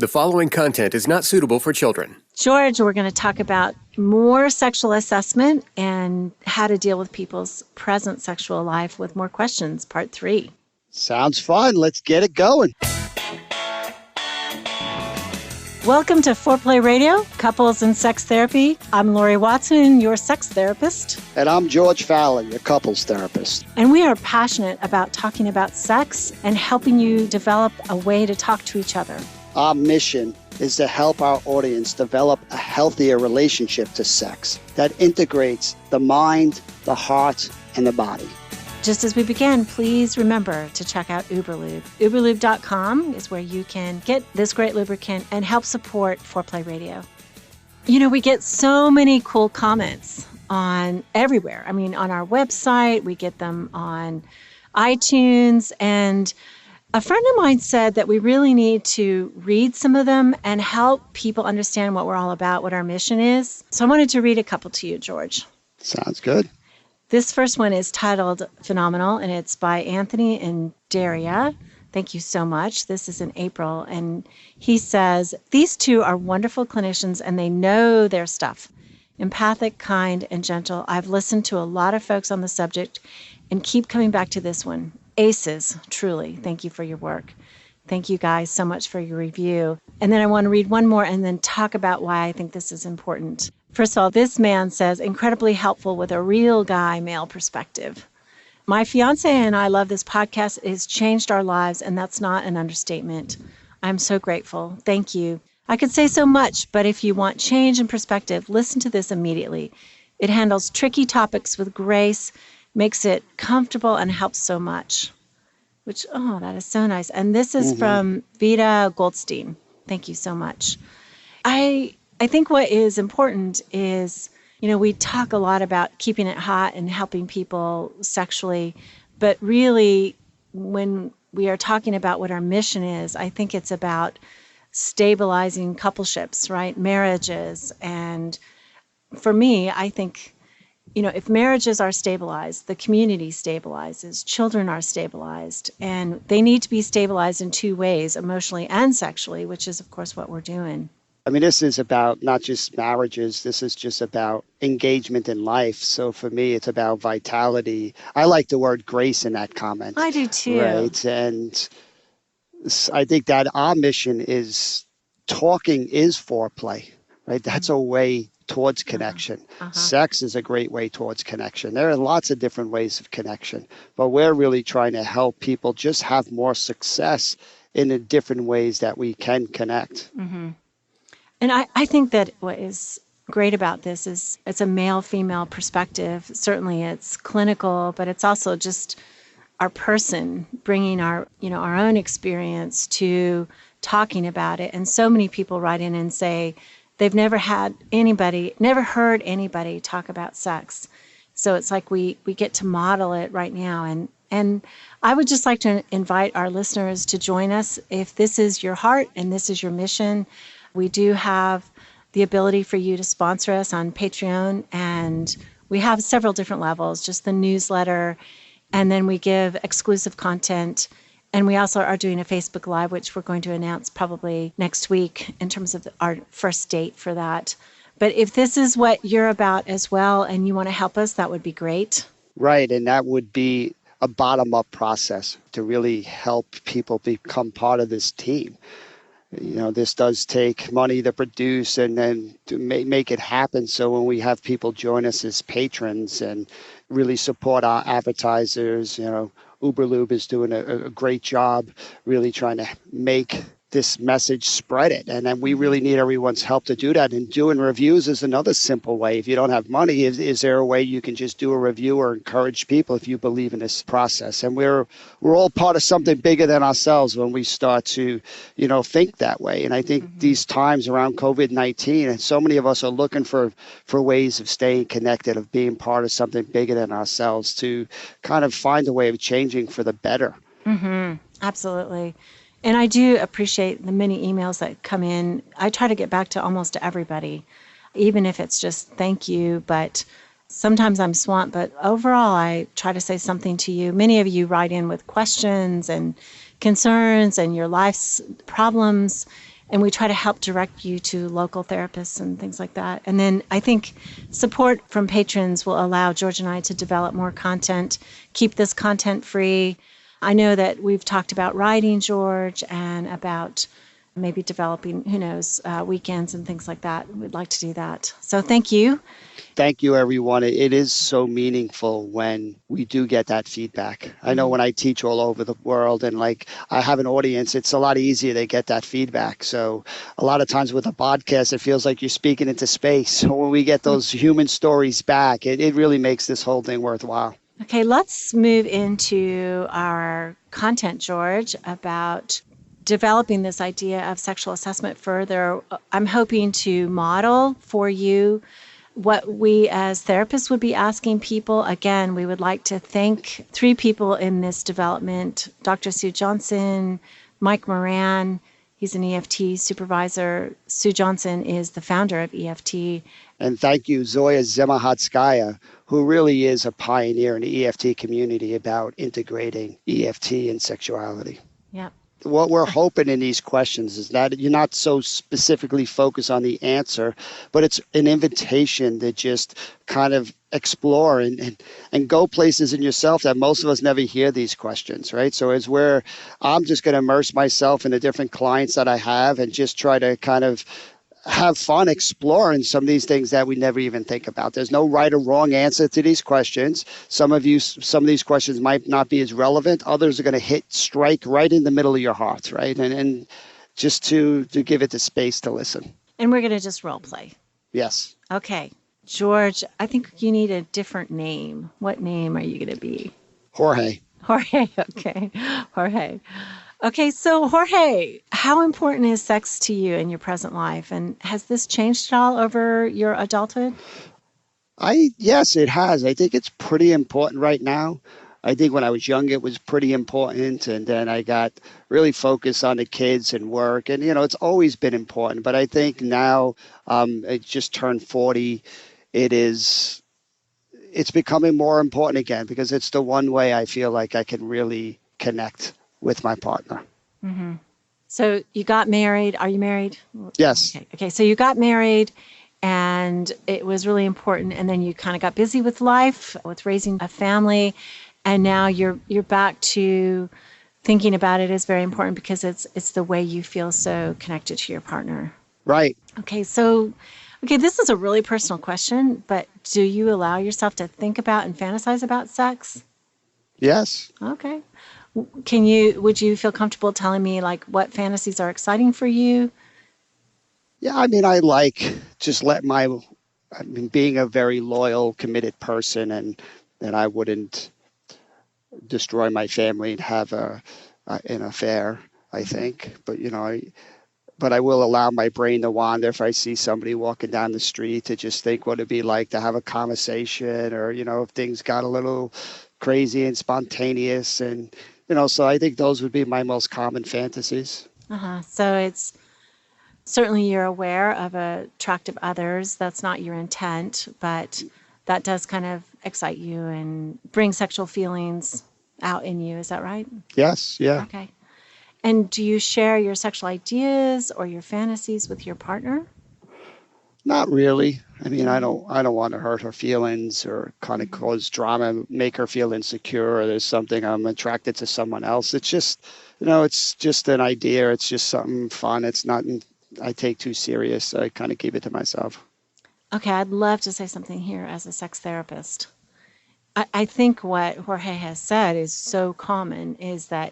The following content is not suitable for children. George, we're going to talk about more sexual assessment and how to deal with people's present sexual life with more questions, part 3. Sounds fun. Let's get it going. Welcome to Foreplay Radio, Couples and Sex Therapy. I'm Laurie Watson, your sex therapist. And I'm George Fallon, your couples therapist. And we are passionate about talking about sex and helping you develop a way to talk to each other. Our mission is to help our audience develop a healthier relationship to sex that integrates the mind, the heart, and the body. Just as we begin, please remember to check out Uberlube. Uberlube.com is where you can get this great lubricant and help support Foreplay Radio. You know, we get so many cool comments on everywhere. I mean, on our website, we get them on iTunes, and a friend of mine said that we really need to read some of them and help people understand what we're all about, what our mission is. So I wanted to read a couple to you, George. Sounds good. This first one is titled Phenomenal, and it's by Anthony and Daria. Thank you so much. This is in April, and he says, "These two are wonderful clinicians, and they know their stuff. Empathic, kind, and gentle. I've listened to a lot of folks on the subject and keep coming back to this one. Aces, truly. Thank you for your work." Thank you guys so much for your review. And then I want to read one more and then talk about why I think this is important. First of all, this man says, incredibly helpful with a real guy male perspective. My fiance and I love this podcast. It has changed our lives, and that's not an understatement. I'm so grateful. Thank you. I could say so much, but if you want change and perspective, listen to this immediately. It handles tricky topics with grace, makes it comfortable, and helps so much. Which, oh, that is so nice. And this is from Vita Goldstein. Thank you so much. I think what is important is, you know, we talk a lot about keeping it hot and helping people sexually, but really when we are talking about what our mission is, I think it's about stabilizing coupleships, right? Marriages. And for me, I think, you know, if marriages are stabilized, the community stabilizes, children are stabilized, and they need to be stabilized in two ways, emotionally and sexually, which is, of course, what we're doing. I mean, this is about not just marriages. This is just about engagement in life. So for me, it's about vitality. I like the word grace in that comment. I do too. Right. And I think that our mission is talking is foreplay, right? That's a way towards connection. Sex is a great way towards connection. There are lots of different ways of connection, but we're really trying to help people just have more success in the different ways that we can connect. And I think that what is great about this is it's a male-female perspective. Certainly it's clinical, but it's also just our person bringing our own experience to talking about it. And so many people write in and say they've never heard anybody talk about sex. So it's like we get to model it right now. And I would just like to invite our listeners to join us. If this is your heart and this is your mission, we do have the ability for you to sponsor us on Patreon, and we have several different levels, just the newsletter, and then we give exclusive content. And we also are doing a Facebook Live, which we're going to announce probably next week in terms of our first date for that. But if this is what you're about as well and you want to help us, that would be great. Right, and that would be a bottom-up process to really help people become part of this team. You know, this does take money to produce and then to make it happen. So when we have people join us as patrons and really support our advertisers, you know, Uberlube is doing a great job really trying to make this message, spread it. And then we really need everyone's help to do that. And doing reviews is another simple way. If you don't have money, is there a way you can just do a review or encourage people if you believe in this process? And we're all part of something bigger than ourselves when we start to, you know, think that way. And I think these times around COVID-19, and so many of us are looking for ways of staying connected, of being part of something bigger than ourselves to kind of find a way of changing for the better. Absolutely. And I do appreciate the many emails that come in. I try to get back to almost everybody, even if it's just thank you. But sometimes I'm swamped. But overall, I try to say something to you. Many of you write in with questions and concerns and your life's problems. And we try to help direct you to local therapists and things like that. And then I think support from patrons will allow George and I to develop more content, keep this content free. I know that we've talked about writing George and about maybe developing, who knows, weekends and things like that. We'd like to do that. So thank you. Thank you, everyone. It is so meaningful when we do get that feedback. I know when I teach all over the world and like I have an audience, it's a lot easier to get that feedback. So a lot of times with a podcast, it feels like you're speaking into space. So when we get those human stories back, it really makes this whole thing worthwhile. Okay, let's move into our content, George, about developing this idea of sexual assessment further. I'm hoping to model for you what we as therapists would be asking people. Again, we would like to thank 3 people in this development: Dr. Sue Johnson, Mike Moran, he's an EFT supervisor. Sue Johnson is the founder of EFT. And thank you, Zoya Zemahatskaya, who really is a pioneer in the EFT community about integrating EFT and sexuality. Yep. What we're hoping in these questions is that you're not so specifically focused on the answer, but it's an invitation to just kind of explore and go places in yourself that most of us never hear these questions, right? So it's where I'm just going to immerse myself in the different clients that I have and just try to kind of have fun exploring some of these things that we never even think about. There's no right or wrong answer to these questions. Some of these questions might not be as relevant. Others are going to strike right in the middle of your heart, right? And just to give it the space to listen. And we're going to just role play. Yes. Okay. George, I think you need a different name. What name are you going to be? Jorge. Jorge. Okay. Jorge. Okay, so Jorge, how important is sex to you in your present life? And has this changed at all over your adulthood? Yes, it has. I think it's pretty important right now. I think when I was young, it was pretty important. And then I got really focused on the kids and work. And, it's always been important. But I think now I just turned 40. It's becoming more important again because it's the one way I feel like I can really connect with my partner. Mm-hmm. So you got married. Are you married? Yes. Okay. So you got married and it was really important. And then you kind of got busy with life, with raising a family. And now you're back to thinking about it as very important because it's the way you feel so connected to your partner. Right. Okay. This is a really personal question, but do you allow yourself to think about and fantasize about sex? Yes. Okay. Would you feel comfortable telling me like what fantasies are exciting for you? Yeah, I mean, I like just being a very loyal, committed person and that I wouldn't destroy my family and have an affair, I think. But I will allow my brain to wander if I see somebody walking down the street to just think what it'd be like to have a conversation or, if things got a little crazy and spontaneous and so I think those would be my most common fantasies. So it's certainly you're aware of attractive others. That's not your intent, but that does kind of excite you and bring sexual feelings out in you. Is that right? Yes. Yeah. Okay. And do you share your sexual ideas or your fantasies with your partner? Not really. I mean, I don't want to hurt her feelings or kind of cause drama, make her feel insecure or there's something I'm attracted to someone else. It's just, it's just an idea. It's just something fun. It's not I take too serious. I kind of keep it to myself. Okay, I'd love to say something here as a sex therapist. I think what Jorge has said is so common is that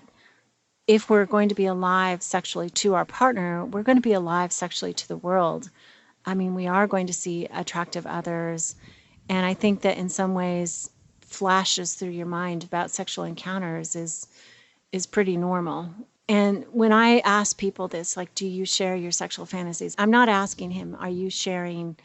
if we're going to be alive sexually to our partner, we're going to be alive sexually to the world. I mean, we are going to see attractive others. And I think that in some ways, flashes through your mind about sexual encounters is pretty normal. And when I ask people this, like, do you share your sexual fantasies? I'm not asking him, are you sharing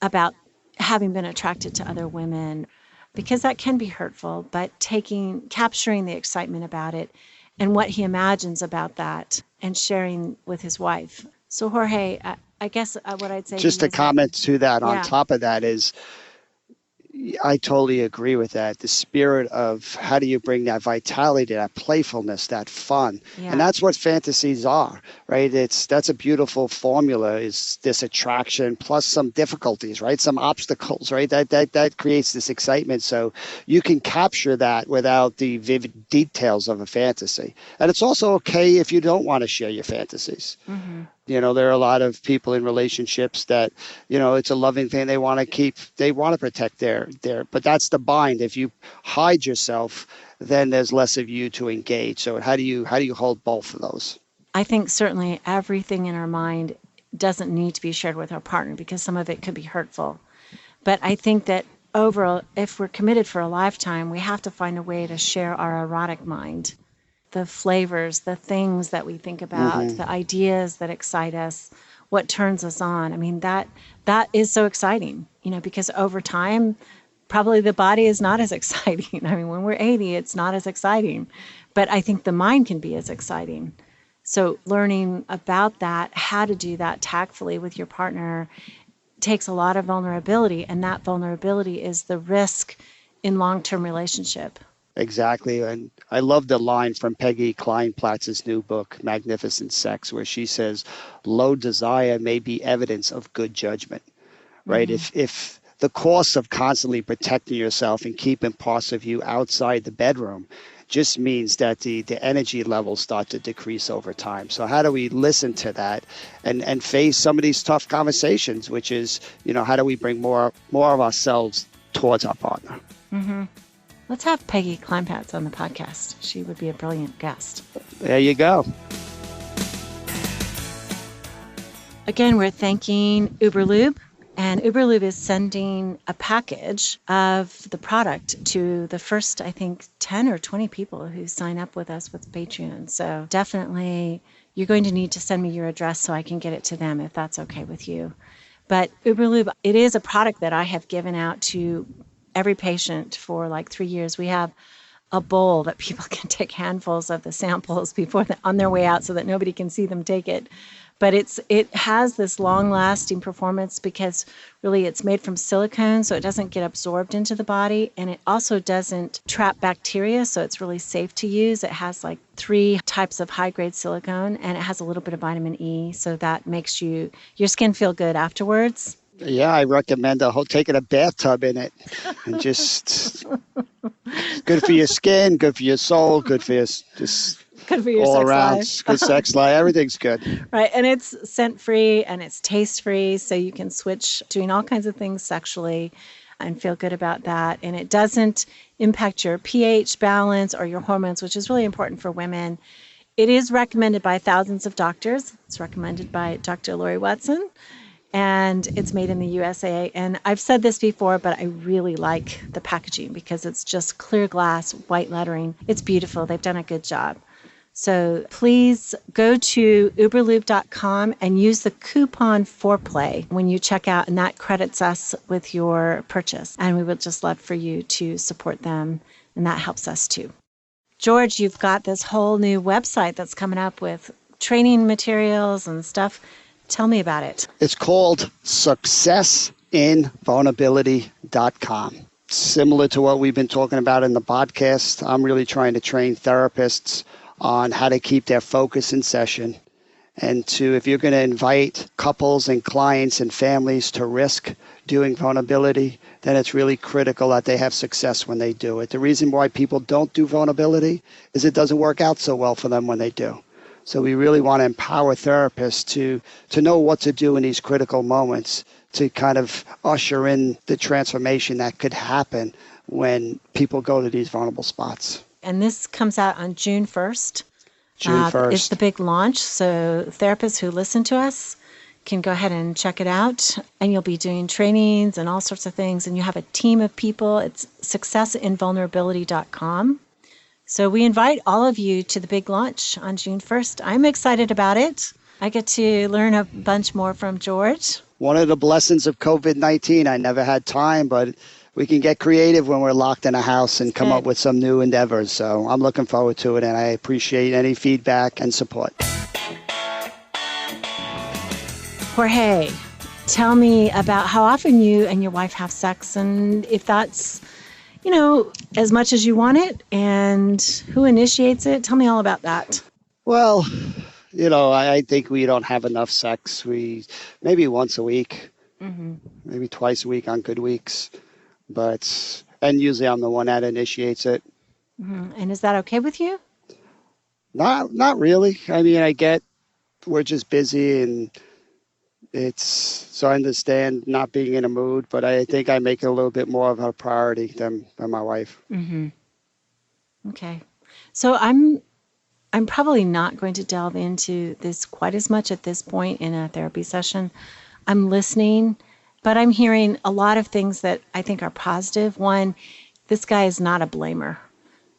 about having been attracted to other women? Because that can be hurtful, but capturing the excitement about it and what he imagines about that and sharing with his wife. So Jorge, I guess what I'd say just a comment to that on top of that is, I totally agree with that. The spirit of how do you bring that vitality, that playfulness, that fun. Yeah. And that's what fantasies are, right? That's a beautiful formula, is this attraction plus some difficulties, right? Some obstacles, right? That creates this excitement. So you can capture that without the vivid details of a fantasy. And it's also okay if you don't want to share your fantasies. Mm-hmm. There are a lot of people in relationships that, it's a loving thing. They want to keep, they want to protect but that's the bind. If you hide yourself, then there's less of you to engage. So how do you hold both of those? I think certainly everything in our mind doesn't need to be shared with our partner because some of it could be hurtful. But I think that overall, if we're committed for a lifetime, we have to find a way to share our erotic mind. The flavors, the things that we think about, Mm-hmm. the ideas that excite us, what turns us on. I mean, that is so exciting, because over time, probably the body is not as exciting. I mean, when we're 80, it's not as exciting, but I think the mind can be as exciting. So learning about that, how to do that tactfully with your partner takes a lot of vulnerability, and that vulnerability is the risk in long-term relationship. Exactly. And I love the line from Peggy Kleinplatz's new book, Magnificent Sex, where she says, low desire may be evidence of good judgment, right? Mm-hmm. If the cost of constantly protecting yourself and keeping parts of you outside the bedroom just means that the energy levels start to decrease over time. So how do we listen to that and face some of these tough conversations, which is, how do we bring more of ourselves towards our partner? Mm-hmm. Let's have Peggy Kleinplatz on the podcast. She would be a brilliant guest. There you go. Again, we're thanking Uberlube. And Uberlube is sending a package of the product to the first, I think, 10 or 20 people who sign up with us with Patreon. So definitely you're going to need to send me your address so I can get it to them if that's okay with you. But Uberlube, it is a product that I have given out to every patient for like 3 years. We have a bowl that people can take handfuls of the samples on their way out so that nobody can see them take it. But it has this long-lasting performance because really it's made from silicone, so it doesn't get absorbed into the body, and it also doesn't trap bacteria, so it's really safe to use. It has like 3 types of high-grade silicone, and it has a little bit of vitamin E, so that makes your skin feel good afterwards. Yeah, I recommend taking a bathtub in it, and just good for your skin, good for your soul, good for your just good for your all sex around life. good sex life. Everything's good. Right, and it's scent-free and it's taste-free, so you can switch doing all kinds of things sexually and feel good about that. And it doesn't impact your pH balance or your hormones, which is really important for women. It is recommended by thousands of doctors. It's recommended by Dr. Laurie Watson. And it's made in the USA. And I've said this before, but I really like the packaging because it's just clear glass, white lettering. It's beautiful. They've done a good job. So please go to uberlube.com and use the coupon foreplay when you check out, and that credits us with your purchase. And we would just love for you to support them, and that helps us too. George, you've got this whole new website that's coming up with training materials and stuff. Tell me about it. It's called successinvulnerability.com. Similar to what we've been talking about in the podcast, I'm really trying to train therapists on how to keep their focus in session, and if you're going to invite couples and clients and families to risk doing vulnerability, then it's really critical that they have success when they do it. The reason why people don't do vulnerability is it doesn't work out so well for them when they do. So we really want to empower therapists to know what to do in these critical moments to kind of usher in the transformation that could happen when people go to these vulnerable spots. And this comes out on June 1st. June 1st. It's the big launch. So therapists who listen to us can go ahead and check it out. And you'll be doing trainings and all sorts of things. And you have a team of people. It's successinvulnerability.com. So we invite all of you to the big launch on June 1st. I'm excited about it. I get to learn a bunch more from George. One of the blessings of COVID-19, I never had time, but we can get creative when we're locked in a house and come up with some new endeavors. So I'm looking forward to it, and I appreciate any feedback and support. Jorge, tell me about how often you and your wife have sex and if that's, as much as you want it and who initiates it. Tell me all about that. Well, I think we don't have enough sex. We maybe once a week, maybe twice a week on good weeks, and usually I'm the one that initiates it. And is that okay with you? Not really. I mean, we're just busy and so I understand not being in a mood, but I think I make it a little bit more of a priority than my wife. Okay. So I'm probably not going to delve into this quite as much at this point in a therapy session. I'm listening, but I'm hearing a lot of things that I think are positive. One, this guy is not a blamer.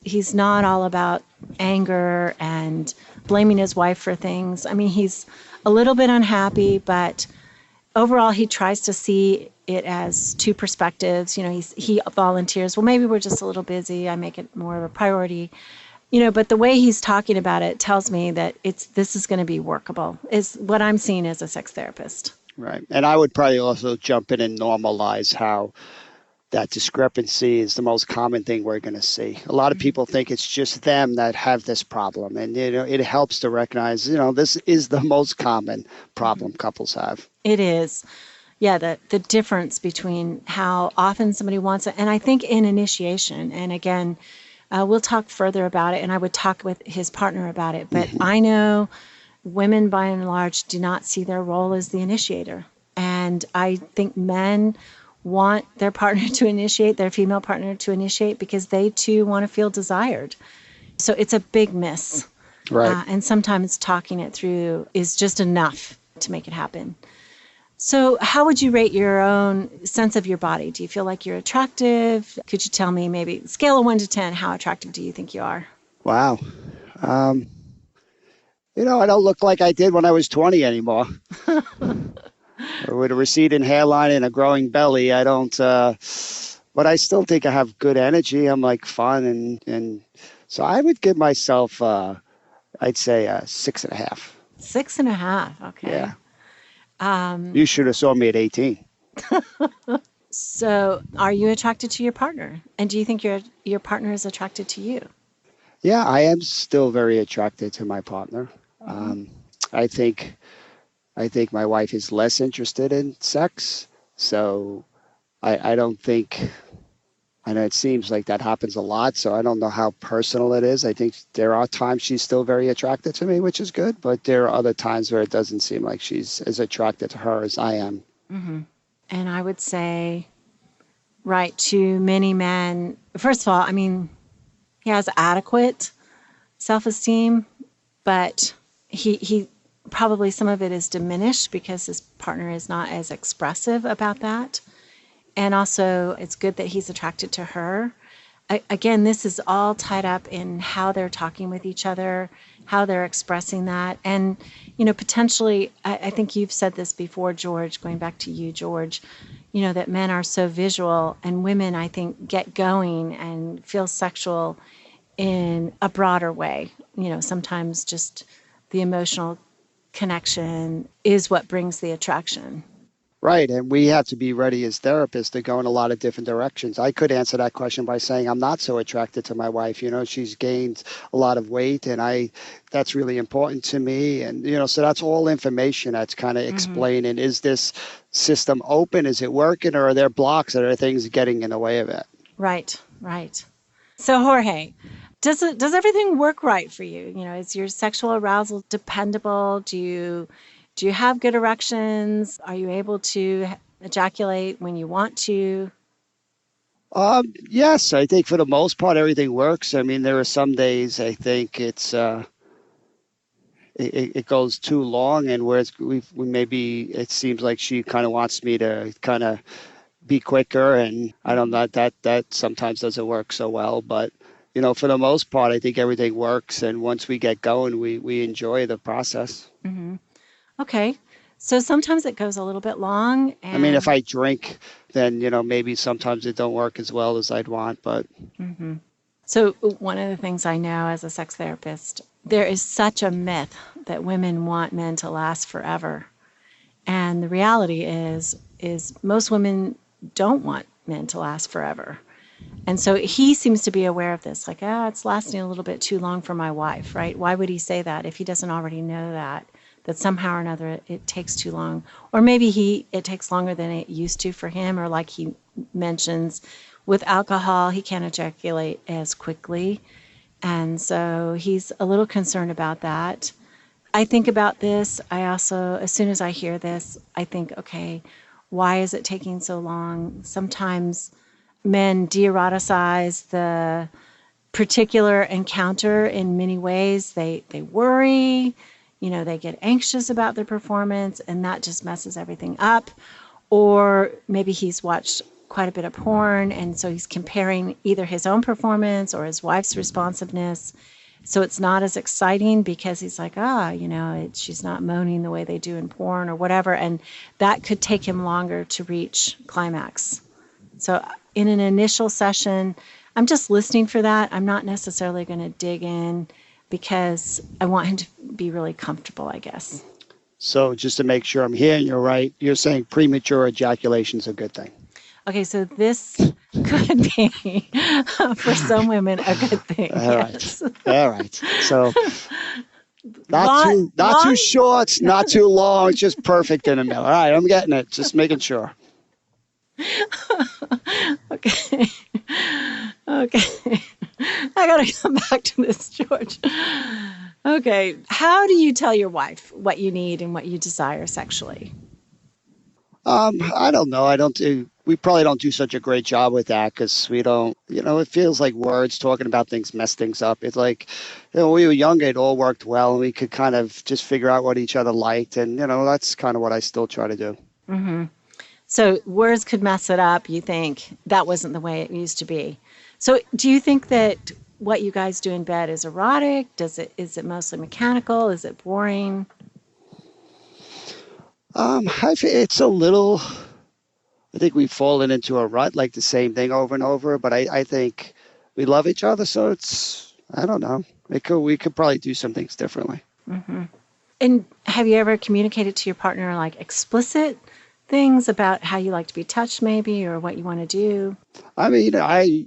He's not all about anger and blaming his wife for things. I mean, he's a little bit unhappy, but overall he tries to see it as two perspectives. He volunteers, well, maybe we're just a little busy. I make it more of a priority. But the way he's talking about it tells me that this is going to be workable, is what I'm seeing as a sex therapist. Right. And I would probably also jump in and normalize how that discrepancy is the most common thing we're going to see. A lot of people think it's just them that have this problem. And, it helps to recognize, this is the most common problem couples have. It is. Yeah, the difference between how often somebody wants it. And I think in initiation, and again, we'll talk further about it, and I would talk with his partner about it. But I know women, by and large, do not see their role as the initiator. And I think men want their partner to initiate, their female partner to initiate, because they too want to feel desired. So it's a big miss. Right. And sometimes talking it through is just enough to make it happen. So how would you rate your own sense of your body? Do you feel like you're attractive? Could you tell me maybe scale of 1 to 10, how attractive do you think you are? Wow. I don't look like I did when I was 20 anymore. With a receding hairline and a growing belly, I don't, but I still think I have good energy. I'm like fun. And so I would give myself, I'd say 6.5. 6.5. Okay. Yeah. You should have saw me at 18. So are you attracted to your partner? And do you think your partner is attracted to you? Yeah, I am still very attracted to my partner. I think my wife is less interested in sex. So I don't think, I know it seems like that happens a lot. So I don't know how personal it is. I think there are times she's still very attracted to me, which is good. But there are other times where it doesn't seem like she's as attracted to her as I am. And I would say, right, to many men, first of all, I mean, he has adequate self-esteem, but he probably some of it is diminished because his partner is not as expressive about that. And also, it's good that he's attracted to her. Again, this is all tied up in how they're talking with each other, how they're expressing that. And, potentially, I think you've said this before, George, going back to you, George, that men are so visual and women, I think, get going and feel sexual in a broader way. Sometimes just the emotional connection is what brings the attraction. Right. And we have to be ready as therapists to go in a lot of different directions. I could answer that question by saying I'm not so attracted to my wife. She's gained a lot of weight and that's really important to me. And, so that's all information that's kind of explaining, is this system open? Is it working? Or are there blocks? Are there things getting in the way of it? Right. So Jorge, does everything work right for you? Is your sexual arousal dependable? Do you have good erections? Are you able to ejaculate when you want to? Yes, I think for the most part everything works. I mean, there are some days I think it's it goes too long, and whereas we maybe it seems like she kind of wants me to kind of be quicker, and I don't know that sometimes doesn't work so well, but. For the most part, I think everything works. And once we get going, we enjoy the process. Okay. So sometimes it goes a little bit long. And I mean, if I drink, then, maybe sometimes it don't work as well as I'd want. But So one of the things I know as a sex therapist, there is such a myth that women want men to last forever. And the reality is most women don't want men to last forever. And so he seems to be aware of this, like, it's lasting a little bit too long for my wife, right? Why would he say that if he doesn't already know that somehow or another it takes too long? Or maybe it takes longer than it used to for him, or like he mentions, with alcohol, he can't ejaculate as quickly. And so he's a little concerned about that. I think about this. I also, as soon as I hear this, I think, okay, why is it taking so long? Sometimes men de-eroticize the particular encounter in many ways. They worry, they get anxious about their performance, and that just messes everything up. Or maybe he's watched quite a bit of porn, and so he's comparing either his own performance or his wife's responsiveness. So it's not as exciting because he's like, she's not moaning the way they do in porn or whatever. And that could take him longer to reach climax. So in an initial session, I'm just listening for that. I'm not necessarily going to dig in because I want him to be really comfortable, I guess. So just to make sure I'm hearing you right, you're saying premature ejaculation is a good thing. Okay, so this could be, for some women, a good thing. All yes. right. All right. So not too short, not too long, it's just perfect in the middle. All right, I'm getting it. Just making sure. Okay. I got to come back to this, George. Okay. How do you tell your wife what you need and what you desire sexually? I don't know. We probably don't do such a great job with that because we don't, it feels like words talking about things mess things up. It's like, when we were younger, it all worked well and we could kind of just figure out what each other liked. And, that's kind of what I still try to do. Mm-hmm. So words could mess it up. You think that wasn't the way it used to be. So do you think that what you guys do in bed is erotic? Is it mostly mechanical? Is it boring? It's a little, I think we've fallen into a rut, like the same thing over and over, but I think we love each other. So I don't know. We could probably do some things differently. Mm-hmm. And have you ever communicated to your partner like explicit things about how you like to be touched maybe, or what you want to do? I mean, I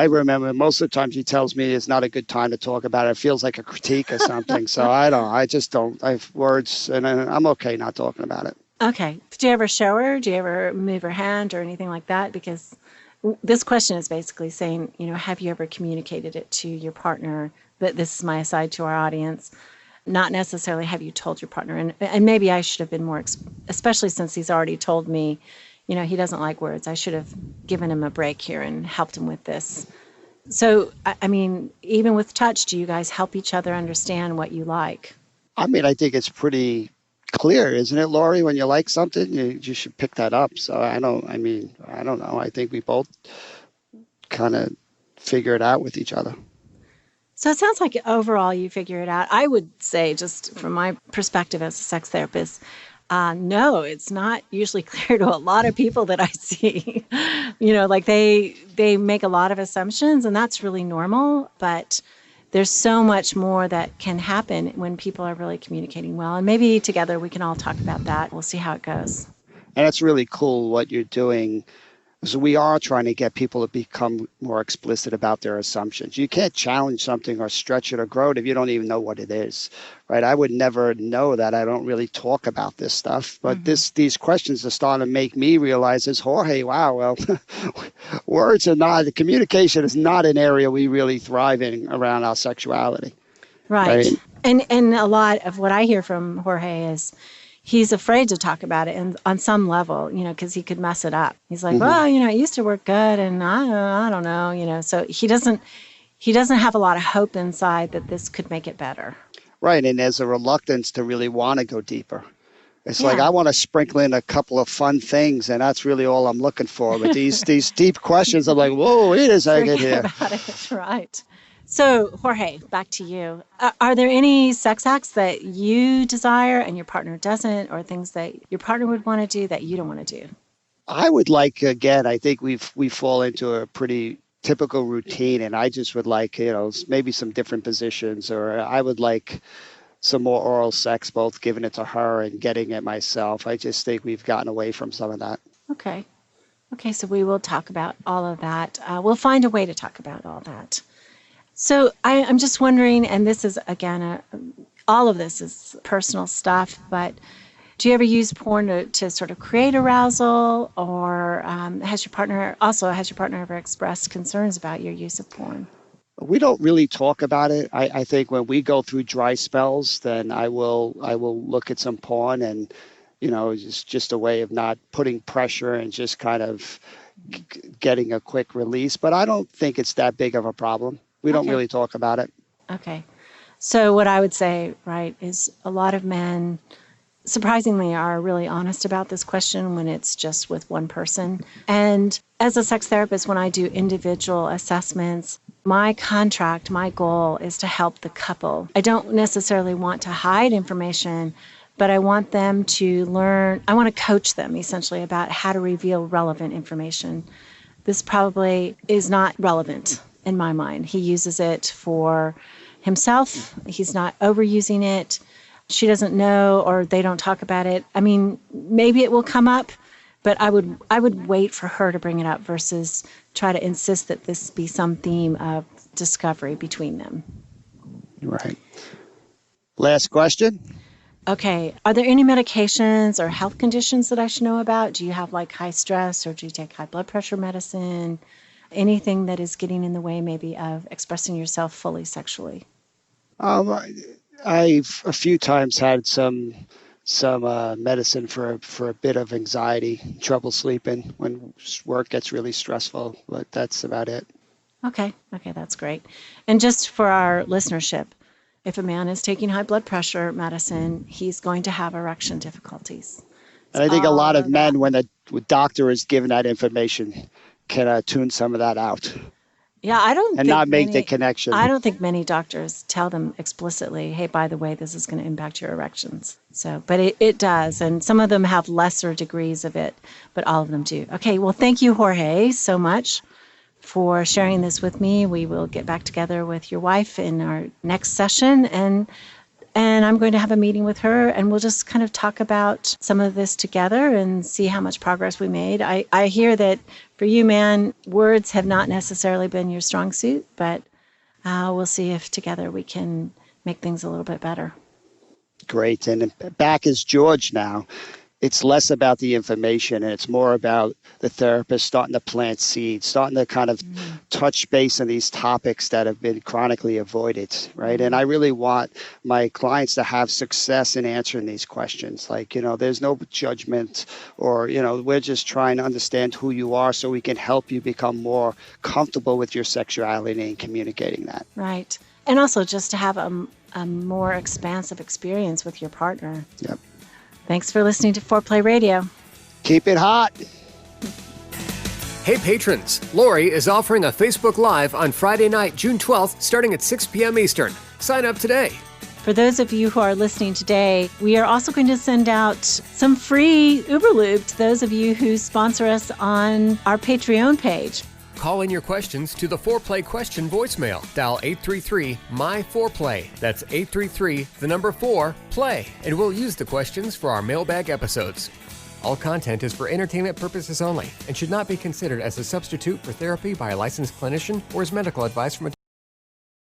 remember most of the times he tells me it's not a good time to talk about it. It feels like a critique or something. So I just don't. I have words and I'm okay not talking about it. Okay. Do you ever show her? Do you ever move her hand or anything like that? Because this question is basically saying, have you ever communicated it to your partner? That this is my aside to our audience. Not necessarily have you told your partner. And maybe I should have been more, especially since he's already told me, he doesn't like words. I should have given him a break here and helped him with this. So, I mean, even with touch, do you guys help each other understand what you like? I mean, I think it's pretty clear, isn't it, Laurie? When you like something, you should pick that up. So I don't know. I think we both kind of figure it out with each other. So it sounds like overall you figure it out. I would say, just from my perspective as a sex therapist, no, it's not usually clear to a lot of people that I see. Like they make a lot of assumptions, and that's really normal. But there's so much more that can happen when people are really communicating well. And maybe together we can all talk about that. We'll see how it goes. And it's really cool what you're doing. So we are trying to get people to become more explicit about their assumptions. You can't challenge something or stretch it or grow it if you don't even know what it is, right? I would never know that. I don't really talk about this stuff. But these questions are starting to make me realize as Jorge, wow, well, the communication is not an area we really thrive in around our sexuality. Right? And a lot of what I hear from Jorge is he's afraid to talk about it, and on some level, because he could mess it up. He's like, well, it used to work good, and I don't know, So he doesn't have a lot of hope inside that this could make it better. Right, and there's a reluctance to really want to go deeper. It's like I want to sprinkle in a couple of fun things, and that's really all I'm looking for. But these deep questions, I'm like, whoa, wait a second here. About it, right? So, Jorge, back to you. Are there any sex acts that you desire and your partner doesn't, or things that your partner would want to do that you don't want to do? I would like, again, I think we fall into a pretty typical routine, and I just would like, maybe some different positions, or I would like some more oral sex, both giving it to her and getting it myself. I just think we've gotten away from some of that. Okay. Okay, so we will talk about all of that. We'll find a way to talk about all that. So I'm just wondering, and this is, again, all of this is personal stuff, but do you ever use porn to sort of create arousal, or has your partner ever expressed concerns about your use of porn? We don't really talk about it. I think when we go through dry spells, then I will look at some porn, and it's just a way of not putting pressure and just kind of getting a quick release. But I don't think it's that big of a problem. We don't really talk about it. Okay. So what I would say, right, is a lot of men, surprisingly, are really honest about this question when it's just with one person. And as a sex therapist, when I do individual assessments, my goal is to help the couple. I don't necessarily want to hide information, but I want them to learn. I want to coach them essentially about how to reveal relevant information. This probably is not relevant in my mind. He uses it for himself. He's not overusing it. She doesn't know, or they don't talk about it. I mean, maybe it will come up, but I would wait for her to bring it up versus try to insist that this be some theme of discovery between them. Right. Last question. Okay. Are there any medications or health conditions that I should know about? Do you have like high stress, or do you take high blood pressure medicine? Anything that is getting in the way maybe of expressing yourself fully sexually? I've a few times had some medicine for a bit of anxiety, trouble sleeping when work gets really stressful, but that's about it. Okay, that's great. And just for our listenership, if a man is taking high blood pressure medicine, he's going to have erection difficulties. And I think a lot of men, when the doctor is given that information, can tune some of that out. Yeah, not make the connection. I don't think many doctors tell them explicitly, hey, by the way, this is going to impact your erections. So, but it does. And some of them have lesser degrees of it, but all of them do. Okay, well, thank you, Jorge, so much for sharing this with me. We will get back together with your wife in our next session, and I'm going to have a meeting with her, and we'll just kind of talk about some of this together and see how much progress we made. I hear that for you, man, words have not necessarily been your strong suit, but we'll see if together we can make things a little bit better. Great. And back as George now, it's less about the information and it's more about the therapist starting to plant seeds, starting to kind of touch base on these topics that have been chronically avoided, right? And I really want my clients to have success in answering these questions. Like, there's no judgment, or, we're just trying to understand who you are so we can help you become more comfortable with your sexuality and communicating that. Right. And also just to have a more expansive experience with your partner. Yep. Thanks for listening to Foreplay Radio. Keep it hot. Hey patrons, Laurie is offering a Facebook Live on Friday night, June 12th, starting at 6 p.m. Eastern. Sign up today. For those of you who are listening today, we are also going to send out some free Uberlube to those of you who sponsor us on our Patreon page. Call in your questions to the Foreplay question voicemail. Dial 833-MY-4PLAY. That's 833-4-PLAY. And we'll use the questions for our mailbag episodes. All content is for entertainment purposes only and should not be considered as a substitute for therapy by a licensed clinician or as medical advice from a